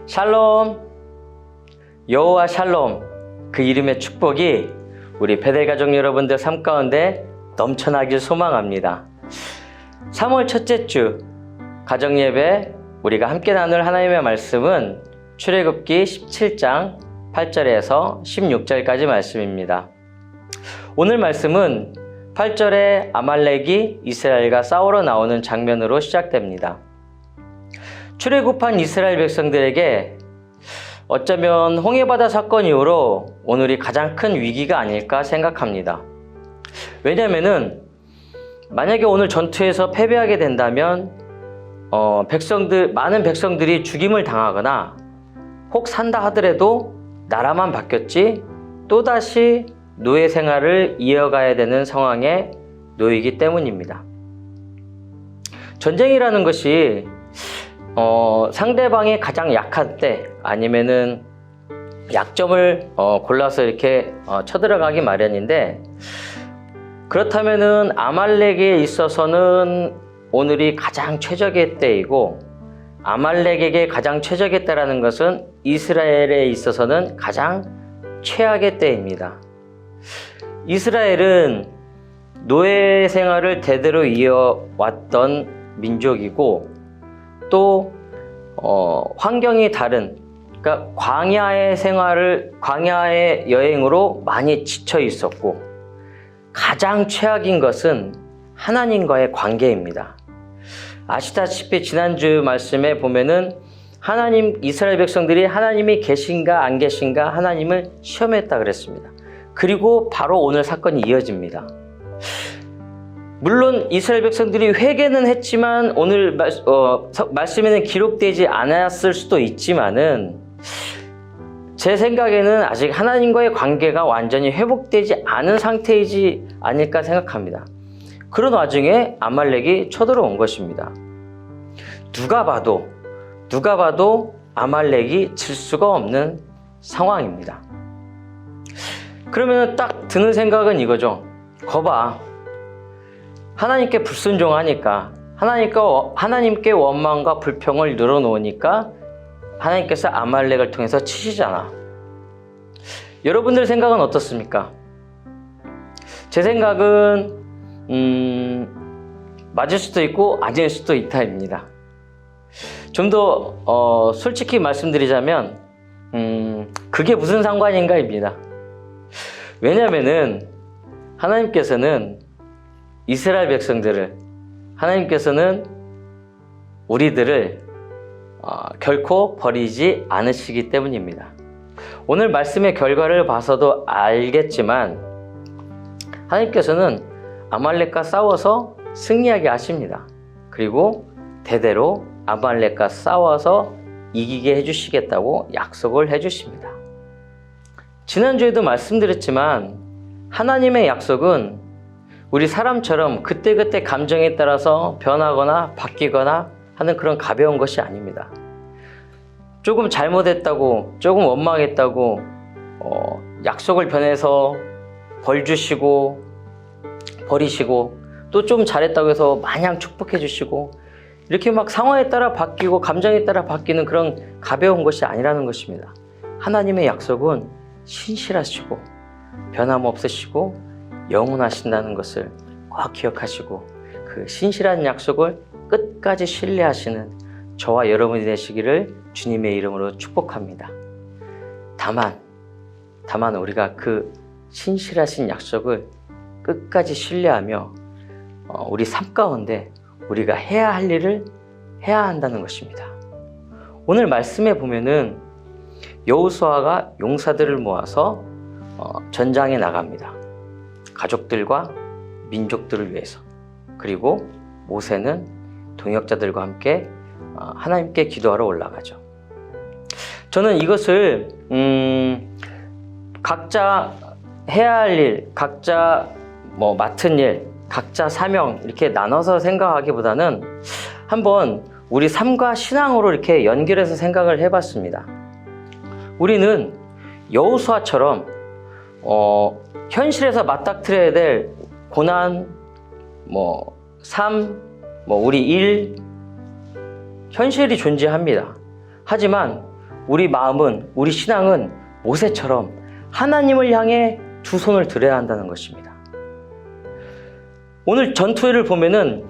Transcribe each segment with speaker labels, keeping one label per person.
Speaker 1: 샬롬, 여호와 샬롬, 그 이름의 축복이 우리 베델가족 여러분들 삶 가운데 넘쳐나길 소망합니다. 3월 첫째 주 가정예배 우리가 함께 나눌 하나님의 말씀은 출애굽기 17장 8절에서 16절까지 말씀입니다. 오늘 말씀은 8절에 아말렉이 이스라엘과 싸우러 나오는 장면으로 시작됩니다. 출애굽한 이스라엘 백성들에게 어쩌면 홍해바다 사건 이후로 오늘이 가장 큰 위기가 아닐까 생각합니다. 왜냐하면은 만약에 오늘 전투에서 패배하게 된다면 많은 백성들이 죽임을 당하거나 혹 산다 하더라도 나라만 바뀌었지 또다시 노예 생활을 이어가야 되는 상황에 놓이기 때문입니다. 전쟁이라는 것이 상대방이 가장 약한 때 아니면은 약점을 골라서 이렇게 쳐들어가기 마련인데, 그렇다면은 아말렉에 있어서는 오늘이 가장 최적의 때이고, 아말렉에게 가장 최적의 때라는 것은 이스라엘에 있어서는 가장 최악의 때입니다. 이스라엘은 노예 생활을 대대로 이어왔던 민족이고 또 환경이 다른, 그러니까 광야의 여행으로 많이 지쳐 있었고, 가장 최악인 것은 하나님과의 관계입니다. 아시다시피 지난주 말씀에 보면은 이스라엘 백성들이 하나님이 계신가 안 계신가 하나님을 시험했다 그랬습니다. 그리고 바로 오늘 사건이 이어집니다. 물론 이스라엘 백성들이 회개는 했지만 오늘 말씀에는 기록되지 않았을 수도 있지만은, 제 생각에는 아직 하나님과의 관계가 완전히 회복되지 않은 상태이지 않을까 생각합니다. 그런 와중에 아말렉이 쳐들어온 것입니다. 누가 봐도 아말렉이 질 수가 없는 상황입니다. 그러면 딱 드는 생각은 이거죠. 거봐, 하나님께 불순종하니까, 하나님께 원망과 불평을 늘어놓으니까 하나님께서 아말렉을 통해서 치시잖아. 여러분들 생각은 어떻습니까? 제 생각은 맞을 수도 있고 아닐 수도 있다입니다. 좀 더 솔직히 말씀드리자면 그게 무슨 상관인가입니다. 왜냐하면은 하나님께서는 이스라엘 백성들을, 하나님께서는 우리들을 결코 버리지 않으시기 때문입니다. 오늘 말씀의 결과를 봐서도 알겠지만 하나님께서는 아말렉과 싸워서 승리하게 하십니다. 그리고 대대로 아말렉과 싸워서 이기게 해주시겠다고 약속을 해주십니다. 지난주에도 말씀드렸지만 하나님의 약속은 우리 사람처럼 그때그때 감정에 따라서 변하거나 바뀌거나 하는 그런 가벼운 것이 아닙니다. 조금 잘못했다고, 조금 원망했다고 약속을 변해서 벌 주시고 버리시고, 또 좀 잘했다고 해서 마냥 축복해 주시고, 이렇게 막 상황에 따라 바뀌고 감정에 따라 바뀌는 그런 가벼운 것이 아니라는 것입니다. 하나님의 약속은 신실하시고 변함없으시고 영원하신다는 것을 꼭 기억하시고, 그 신실한 약속을 끝까지 신뢰하시는 저와 여러분이 되시기를 주님의 이름으로 축복합니다. 다만 우리가 그 신실하신 약속을 끝까지 신뢰하며 우리 삶 가운데 우리가 해야 할 일을 해야 한다는 것입니다. 오늘 말씀에 보면은 여호수아가 용사들을 모아서 전장에 나갑니다. 가족들과 민족들을 위해서. 그리고 모세는 동역자들과 함께 하나님께 기도하러 올라가죠. 저는 이것을 각자 해야 할 일, 각자 맡은 일, 각자 사명 이렇게 나눠서 생각하기보다는 한번 우리 삶과 신앙으로 이렇게 연결해서 생각을 해봤습니다. 우리는 여호수아처럼 현실에서 맞닥뜨려야 될 고난, 삶, 우리 일, 현실이 존재합니다. 하지만 우리 마음은, 우리 신앙은 모세처럼 하나님을 향해 두 손을 들어야 한다는 것입니다. 오늘 전투를 보면은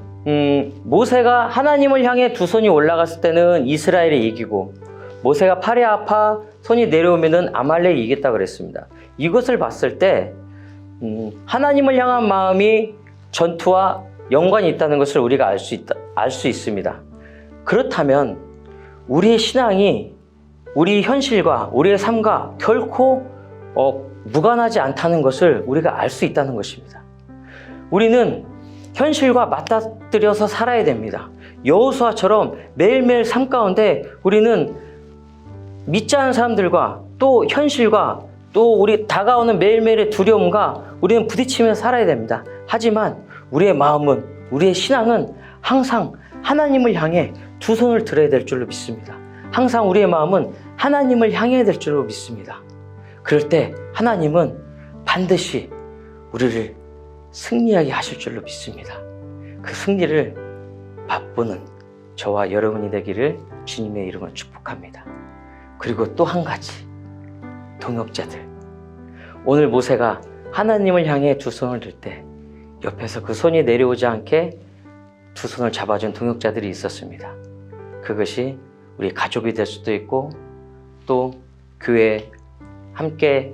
Speaker 1: 모세가 하나님을 향해 두 손이 올라갔을 때는 이스라엘이 이기고, 모세가 팔이 아파 손이 내려오면은 아말렉이 이겼다 그랬습니다. 이것을 봤을 때 하나님을 향한 마음이 전투와 연관이 있다는 것을 우리가 알 수 있습니다. 그렇다면 우리의 신앙이 우리 현실과 우리의 삶과 결코 무관하지 않다는 것을 우리가 알 수 있다는 것입니다. 우리는 현실과 맞닥뜨려서 살아야 됩니다. 여호수아처럼 매일매일 삶 가운데 우리는 믿지 않는 사람들과 또 현실과 또 우리 다가오는 매일매일의 두려움과 우리는 부딪히며 살아야 됩니다. 하지만 우리의 마음은, 우리의 신앙은 항상 하나님을 향해 두 손을 들어야 될 줄로 믿습니다. 항상 우리의 마음은 하나님을 향해야 될 줄로 믿습니다. 그럴 때 하나님은 반드시 우리를 승리하게 하실 줄로 믿습니다. 그 승리를 맛보는 저와 여러분이 되기를 주님의 이름으로 축복합니다. 그리고 또 한 가지, 동역자들. 오늘 모세가 하나님을 향해 두 손을 들 때 옆에서 그 손이 내려오지 않게 두 손을 잡아준 동역자들이 있었습니다. 그것이 우리 가족이 될 수도 있고, 또 함께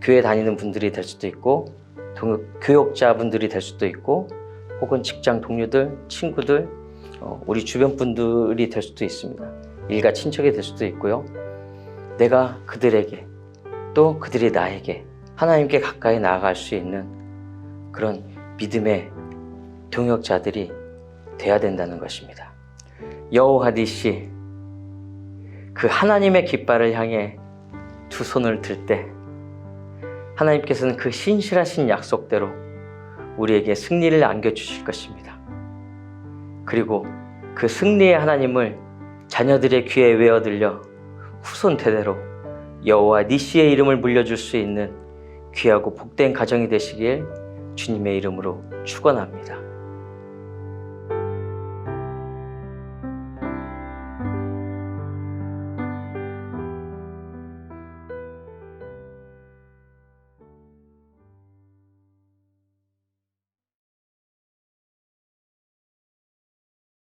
Speaker 1: 교회 다니는 분들이 될 수도 있고, 교역자분들이 될 수도 있고, 혹은 직장 동료들, 친구들, 우리 주변 분들이 될 수도 있습니다. 일가 친척이 될 수도 있고요. 내가 그들에게, 또 그들이 나에게 하나님께 가까이 나아갈 수 있는 그런 믿음의 동역자들이 돼야 된다는 것입니다. 여호와니시, 그 하나님의 깃발을 향해 두 손을 들 때 하나님께서는 그 신실하신 약속대로 우리에게 승리를 안겨주실 것입니다. 그리고 그 승리의 하나님을 자녀들의 귀에 외어들려 후손 대대로 여호와 니시의 이름을 물려줄 수 있는 귀하고 복된 가정이 되시길 주님의 이름으로 축원합니다.